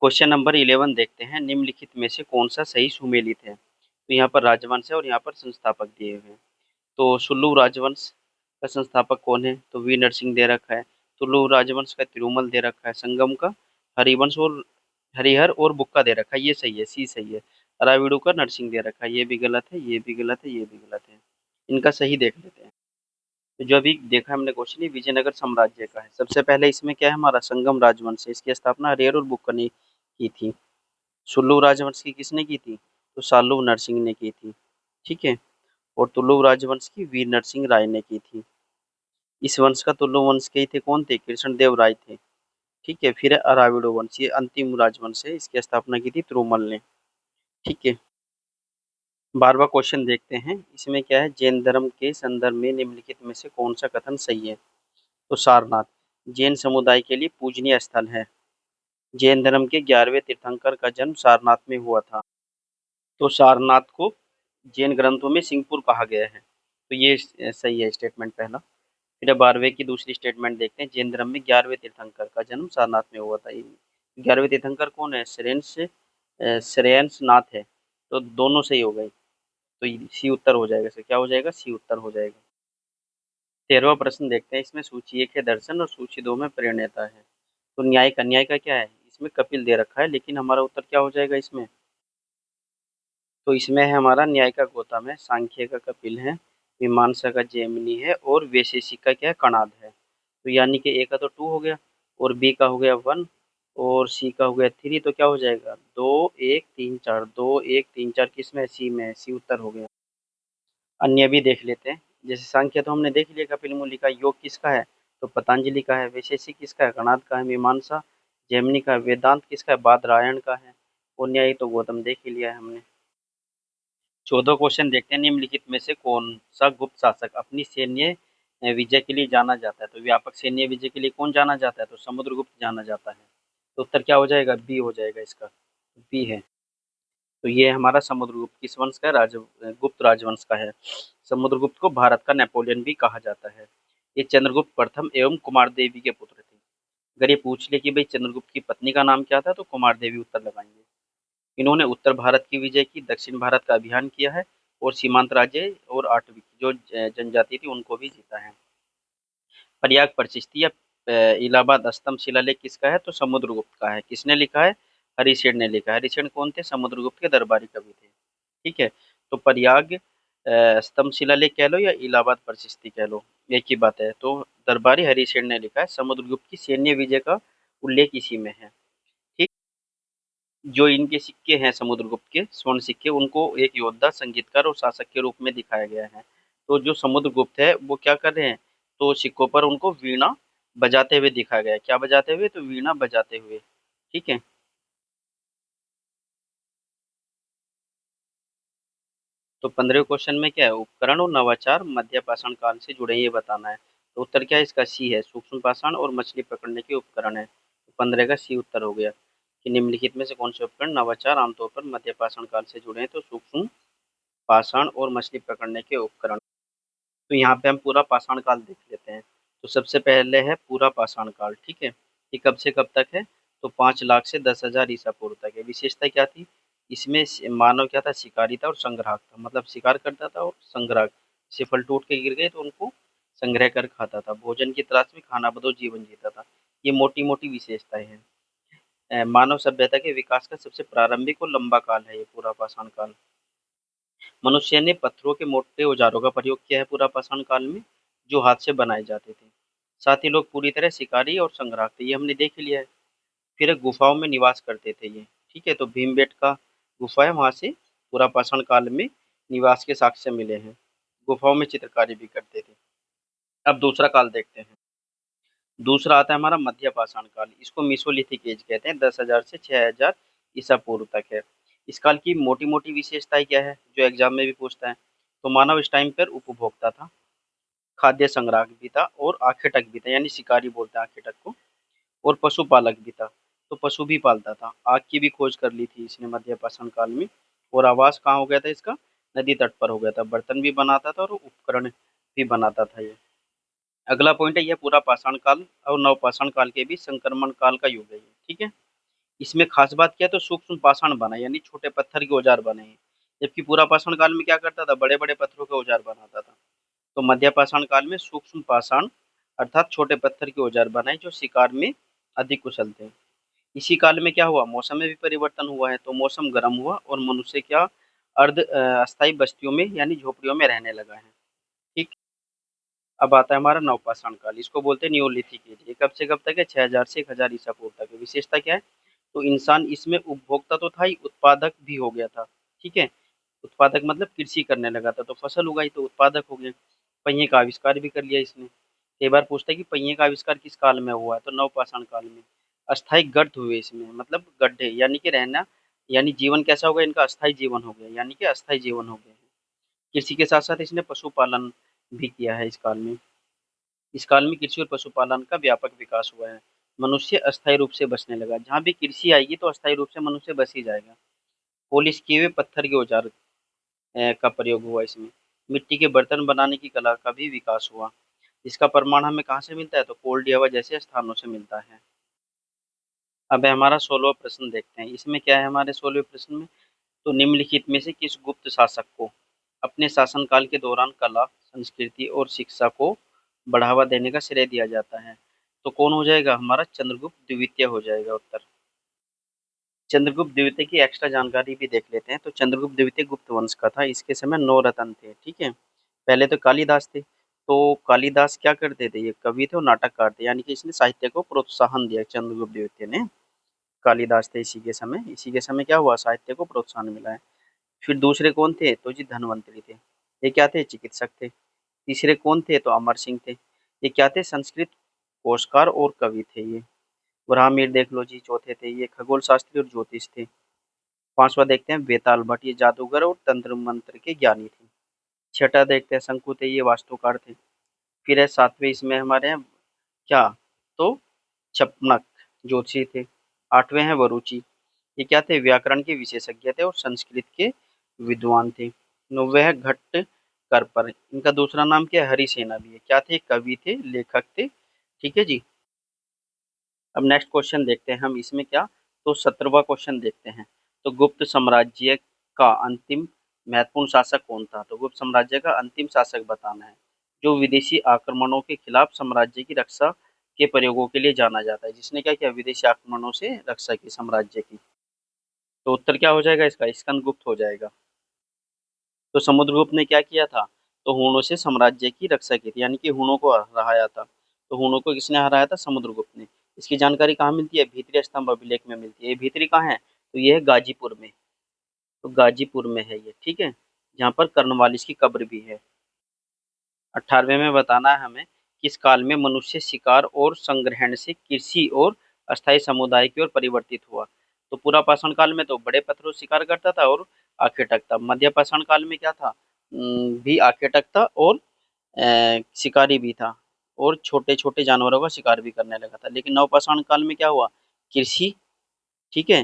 Question number 11 देखते हैं, निम्नलिखित में से कौन सा सही सुमेलित है। तो यहाँ पर राजवंश है और यहाँ पर संस्थापक दिए हुए हैं। तो सुल्लू राजवंश का संस्थापक कौन है, तो वी नरसिंह दे रखा है। तुलु राजवंश का तिरुमल दे रखा है। संगम का हरिवंश और हरिहर और बुक्का दे रखा है, ये सही है, सी सही है। अराविडू का नरसिंह दे रखा है, ये भी गलत है, ये भी गलत है, ये भी गलत है। इनका सही देख लेते हैं। तो जो अभी देखा हमने क्वेश्चन, ये विजयनगर साम्राज्य का है। सबसे पहले इसमें क्या है, हमारा संगम राजवंश है। इसकी स्थापना हरिहर और बुक्का ने की थी। सुल्लू राजवंश की किसने की थी, तो साल्लू नरसिंह ने की थी। ठीक है। और तुलु राजवंश की वीर नरसिंह राय ने की थी। इस वंश का तुल्लु वंश के ही थे कौन थे, कृष्ण देव राय थे। ठीक है। फिर है अराविडो वंश, ये अंतिम राजवंश है, इसकी स्थापना की थी तिरुमल ने। ठीक है। 12वां क्वेश्चन देखते हैं, इसमें क्या है, जैन धर्म के संदर्भ में निम्नलिखित में से कौन सा कथन सही है। तो सारनाथ जैन समुदाय के लिए पूजनीय स्थल है। जैन धर्म के 11वें तीर्थंकर का जन्म सारनाथ में हुआ था। तो सारनाथ को जैन ग्रंथों में सिंहपुर कहा गया है। तो ये सही है स्टेटमेंट पहला। फिर 12वें की दूसरी स्टेटमेंट देखते हैं, जैन धर्म में 11वें तीर्थंकर का जन्म सारनाथ में हुआ था। 11वें तीर्थंकर कौन है, श्रेयंस नाथ है। तो दोनों सही हो गए। तो सी उत्तर हो जाएगा, क्या हो जाएगा, सी उत्तर हो जाएगा। 13वां प्रश्न देखते हैं, इसमें सूची 1 है दर्शन और सूची 2 में प्रणेता है। तो न्याय का क्या है, इसमें कपिल दे रखा है, लेकिन हमारा उत्तर क्या हो जाएगा इसमें। तो इसमें है हमारा न्याय का गौतम है, सांख्य का कपिल है, मीमांसा का जैमिनी है और वैशेषिक का क्या है, कणाद है। तो यानी कि ए का तो 2 हो गया और बी का हो गया 1 और सी का हो गया 3। तो क्या हो जाएगा, 2 1 3 4, 2 1 3 4 किस में, सी में, सी उत्तर हो गया। अन्य भी देख लेते हैं, जैसे सांख्य तो हमने देख लिया कपिल मुनि का, योग किसका है, तो पतंजलि का है, वैशेषिक किसका है, कणाद का है, मीमांसा जैमिनी का है, वेदांत किसका है, बादरायण का है और न्याय तो गौतम देख ही लिया है हमने। 14 क्वेश्चन देखते हैं, निम्नलिखित में से कौन सा गुप्त शासक अपनी सैन्य विजय के लिए जाना जाता है। तो व्यापक सैन्य विजय के लिए कौन जाना जाता है, तो समुद्रगुप्त जाना जाता है। तो उत्तर क्या हो जाएगा, बी हो जाएगा इसका, बी है। तो ये हमारा समुद्रगुप्त किस वंश का है, गुप्त राजवंश का है। समुद्रगुप्त को भारत का नेपोलियन भी कहा जाता है। ये चंद्रगुप्त प्रथम एवं कुमार देवी के पुत्र थे। अगर ये पूछ ले कि भाई चंद्रगुप्त की पत्नी का नाम क्या था, तो कुमार देवी उत्तर लगाएंगे। इन्होंने उत्तर भारत की विजय की, दक्षिण भारत का अभियान किया है और सीमांत राज्य और आठवीं जो जनजाति थी उनको भी जीता है। प्रयाग प्रशिस्ति या इलाहाबाद स्तंभ शिलालेख किसका है, तो समुद्रगुप्त का है। किसने लिखा है, हरिशेन ने लिखा है। हरिशेन कौन थे, समुद्रगुप्त के दरबारी कवि थे। ठीक है। तो प्रयाग स्तंभ शिलालेख कह लो या इलाहाबाद प्रशिस्ति कह लो, एक ही बात है। तो दरबारी हरिशेन ने लिखा है, समुद्रगुप्त की सैन्य विजय का उल्लेख इसी में है। ठीक। जो इनके सिक्के हैं समुद्रगुप्त के स्वर्ण सिक्के, उनको एक योद्धा, संगीतकार और शासक के रूप में दिखाया गया है। तो जो समुद्रगुप्त है वो क्या कर रहे हैं, तो सिक्कों पर उनको वीणा बजाते हुए दिखाया गया है। क्या बजाते हुए, तो वीणा बजाते हुए। ठीक है। तो 15वें क्वेश्चन में क्या है, उपकरण और नवाचार मध्य पाषाण काल से जुड़े, ये बताना है। तो उत्तर क्या है इसका, सी है, सूक्ष्म पाषाण और मछली पकड़ने के उपकरण है। तो 15 का सी उत्तर हो गया कि निम्नलिखित में से कौन से उपकरण नवाचार आमतौर पर मध्य पाषाण काल से जुड़े हैं, तो सूक्ष्म पाषाण और मछली पकड़ने के उपकरण। तो यहाँ पे हम पूरा पाषाण काल देख लेते हैं। तो सबसे पहले है पूरा पाषाण काल। ठीक है। ये कब से कब तक है, तो 5 लाख से 10,000 ईसा पूर्व तक है। विशेषता क्या थी, इसमें मानव क्या था, शिकारी था और संग्राहक था। मतलब शिकार करता था और संग्राहक, जैसे फल टूट के गिर गए तो उनको संग्रह कर खाता था, भोजन की तलाश में खाना बदोश जीवन जीता था। ये मोटी मोटी विशेषताएं हैं। मानव सभ्यता के विकास का सबसे प्रारंभिक और लंबा काल है ये पूरा पाषाण काल। मनुष्य ने पत्थरों के मोटे औजारों का प्रयोग किया है पूरा पाषाण काल में, जो हाथ से बनाए जाते थे। साथ ही लोग पूरी तरह शिकारी और संग्राहक थे, ये हमने देख लिया है। फिर गुफाओं में निवास करते थे ये। ठीक है। तो भीमबेटका गुफा है, वहां से पूरा पाषाण काल में निवास के साक्ष्य मिले हैं। गुफाओं में चित्रकारी भी करते थे। अब दूसरा काल देखते हैं। दूसरा आता है हमारा मध्य पाषाण काल। इसको मीसोलिथिक एज कहते हैं, 10,000 से 6,000 ईसा पूर्व तक है। इस काल की मोटी मोटी विशेषताएं क्या है, जो एग्जाम में भी पूछता है। तो मानव इस टाइम पर उपभोक्ता था, खाद्य संग्राहक भी था और आखेटक भी था, यानी शिकारी बोलते हैं आखेटक को, और पशुपालक भी था। तो पशु भी पालता था। आग की भी खोज कर ली थी इसने मध्य पाषाण काल में। और आवास कहाँ हो गया था इसका, नदी तट पर हो गया था। बर्तन भी बनाता था और उपकरण भी बनाता था ये। अगला पॉइंट है, यह पूरा पाषाण काल और नवपाषाण काल के बीच संक्रमण काल का युग है ये। ठीक है। इसमें खास बात क्या है, तो सूक्ष्म पाषाण बना, यानी छोटे पत्थर के औजार बने हैं। जबकि पूरा पाषाण काल में क्या करता था, बड़े बड़े पत्थरों के औजार बनाता था। तो मध्य पाषाण काल में सूक्ष्म पाषाण अर्थात छोटे पत्थर के औजार बनाए जो शिकार में अधिक कुशल थे। इसी काल में क्या हुआ, मौसम में भी परिवर्तन हुआ है, तो मौसम गर्म हुआ और मनुष्य क्या अर्ध अस्थायी बस्तियों में यानी झोपड़ियों में रहने लगा है। ठीक। अब आता है हमारा नवपाषाण काल, इसको बोलते हैं नियोलिथिक एज। ये कब से कब तक है, 6000 से 1000 ईसा पूर्व तक है। विशेषता क्या है, तो इंसान इसमें उपभोक्ता तो था ही, उत्पादक भी हो गया था। ठीक है। उत्पादक मतलब कृषि करने लगा था, तो फसल उगाई तो उत्पादक हो गए। पहिए का आविष्कार भी कर लिया इसने। कई बार पूछता है कि पहिए का आविष्कार किस काल में हुआ है, तो नवपाषाण काल में। अस्थायी गर्त हुए इसमें, मतलब गड्ढे, यानी कि रहना, यानी जीवन कैसा हो गया इनका, अस्थायी जीवन हो गया, यानी कि अस्थायी जीवन हो गया। कृषि के साथ साथ इसने पशुपालन भी किया है इस काल में। इस काल में कृषि और पशुपालन का व्यापक विकास हुआ है। मनुष्य अस्थायी रूप से बसने लगा, जहाँ भी कृषि आएगी तो अस्थायी रूप से मनुष्य बस ही जाएगा। पॉलिश किए हुए पत्थर के औजार का प्रयोग हुआ इसमें। मिट्टी के बर्तन बनाने की कला का भी विकास हुआ। इसका प्रमाण हमें कहाँ से मिलता है, तो कोल्डियावा जैसे स्थानों से मिलता है। अब हमारा 16वां प्रश्न देखते हैं, इसमें क्या है हमारे 16वें प्रश्न में, तो निम्नलिखित में से किस गुप्त शासक को अपने शासनकाल के दौरान कला, संस्कृति और शिक्षा को बढ़ावा देने का श्रेय दिया जाता है। तो कौन हो जाएगा हमारा, चंद्रगुप्त द्वितीय हो जाएगा उत्तर। चंद्रगुप्त द्वितीय की एक्स्ट्रा जानकारी भी देख लेते हैं। तो चंद्रगुप्त द्वितीय गुप्त वंश का था। इसके समय 9 रत्न थे। ठीक है। पहले तो कालिदास थे। तो कालिदास क्या करते थे, ये कवि थे और नाटककार थे, यानी कि इसने साहित्य को प्रोत्साहन दिया चंद्रगुप्त द्वितीय ने। कालिदास थे इसी के समय क्या हुआ, साहित्य को प्रोत्साहन मिला है। फिर दूसरे कौन थे, तो जी धन्वंतरि थे। ये क्या थे, चिकित्सक थे। तीसरे कौन थे, तो अमर सिंह थे। ये क्या थे, संस्कृत कोशकार और कवि थे ये। ब्राह्मीण देख लो जी, चौथे थे ये खगोल शास्त्री और ज्योतिष थे। पांचवा देखते हैं बेताल भट्ट, ये जादूगर और तंत्र मंत्र के ज्ञानी थे। छठा देखते हैं शंकु थे, ये वास्तुकार थे। फिर है सातवें, इसमें हमारे हैं क्या, तो छपनक ज्योतिषी थे। आठवें हैं वरुचि, ये क्या थे, व्याकरण के विशेषज्ञ थे और संस्कृत के विद्वान थे। नौवे है घट्ट करपर, इनका दूसरा नाम क्या है, हरिसेना भी है। क्या थे, कवि थे, लेखक थे। ठीक है जी। अब नेक्स्ट क्वेश्चन देखते हैं हम इसमें क्या, तो 17वां क्वेश्चन देखते हैं। तो गुप्त साम्राज्य का अंतिम महत्वपूर्ण शासक कौन था, तो गुप्त साम्राज्य का अंतिम शासक बताना है, जो विदेशी आक्रमणों के खिलाफ साम्राज्य की रक्षा के प्रयोगों के लिए जाना जाता है। जिसने क्या किया, विदेशी आक्रमणों से रक्षा की साम्राज्य की। तो उत्तर क्या हो जाएगा इसका, स्कंदगुप्त हो जाएगा। तो समुद्रगुप्त ने क्या किया था, तो हूणों से साम्राज्य की रक्षा की थी, यानी कि हूणों को हराया था। तो हूणों को किसने हराया था, समुद्रगुप्त ने। इसकी जानकारी कहाँ मिलती है, भीतरी स्तंभ अभिलेख में मिलती है। ये भीतरी कहाँ है, तो ये है गाजीपुर में। तो गाजीपुर में है ये। ठीक है। जहाँ पर कर्नवालिस की कब्र भी है। 18वें में बताना है हमें, किस काल में मनुष्य शिकार और संग्रहण से कृषि और अस्थायी समुदाय की ओर परिवर्तित हुआ। तो पूरा पाषाण काल में तो बड़े पत्थरों से शिकार करता था और आखेटक था। मध्य पाषाण काल में क्या था, भी आखेटक था और शिकारी भी था, और छोटे छोटे जानवरों का शिकार भी करने लगा था। लेकिन नवपाषाण काल में क्या हुआ, कृषि, ठीक है,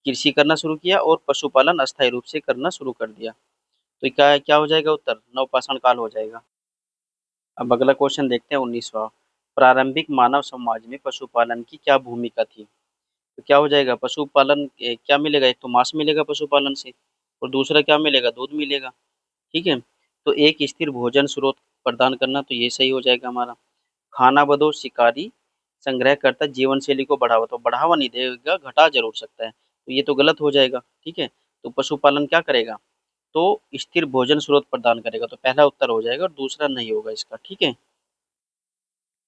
कृषि करना शुरू किया और पशुपालन अस्थायी रूप से करना शुरू कर दिया। तो क्या क्या हो जाएगा उत्तर, नवपाषाण काल हो जाएगा। अब अगला क्वेश्चन देखते हैं 19वां। प्रारंभिक मानव समाज में पशुपालन की क्या भूमिका थी। तो क्या हो जाएगा, पशुपालन क्या मिलेगा, एक तो मांस मिलेगा पशुपालन से, और दूसरा क्या मिलेगा, दूध मिलेगा। ठीक है। तो एक स्थिर भोजन स्रोत प्रदान करना, तो ये सही हो जाएगा हमारा। खाना बदोश शिकारी संग्रहकर्ता जीवन शैली को बढ़ावा, तो बढ़ावा नहीं देगा, घटा जरूर सकता है, तो ये तो गलत हो जाएगा। ठीक है। तो पशुपालन क्या करेगा, तो स्थिर भोजन स्रोत प्रदान करेगा, तो पहला उत्तर हो जाएगा और दूसरा नहीं होगा इसका। ठीक है।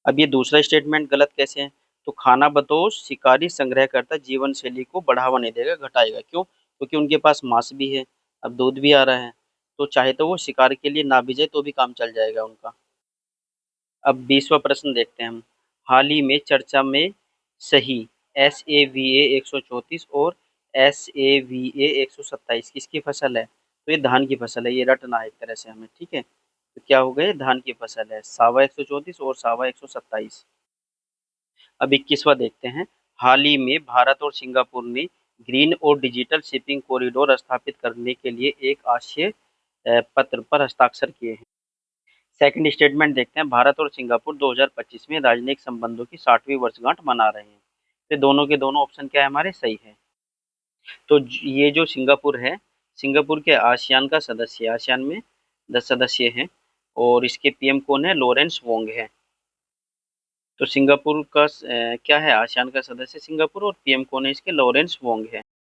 अब ये दूसरा स्टेटमेंट गलत कैसे है, तो खाना बदोश शिकारी संग्रहकर्ता जीवन शैली को बढ़ावा नहीं देगा, घटाएगा। क्यों, क्योंकि उनके पास मांस भी है, अब दूध भी आ रहा है, तो चाहे तो वो शिकार के लिए ना भी जाए तो भी काम चल जाएगा उनका। अब 20वां प्रश्न देखते हैं हम। हाल ही में चर्चा में सही SAVA 134 और SAVA 127 किसकी फसल है, तो ये धान की फसल है। ये रटना है एक तरह से हमें। ठीक है। तो क्या हो गए, धान की फसल है, सावा 134 और सावा 127। अब 21वां देखते हैं। हाल ही में भारत और सिंगापुर ने ग्रीन और डिजिटल शिपिंग कॉरिडोर स्थापित करने के लिए एक आशय पत्र पर हस्ताक्षर किए हैं। सेकंड स्टेटमेंट देखते हैं। भारत और सिंगापुर 2025 में राजनयिक संबंधों की 60वीं वर्षगांठ मना रहे हैं। तो दोनों के दोनों ऑप्शन क्या है हमारे सही है। तो ये जो सिंगापुर है, सिंगापुर के आसियान का सदस्य है, आसियान में 10 सदस्य हैं और इसके पीएम कौन है, लॉरेंस वोंग है। तो सिंगापुर का क्या है, आसियान का सदस्य सिंगापुर और पीएम कौन है इसके, लॉरेंस वोंग है।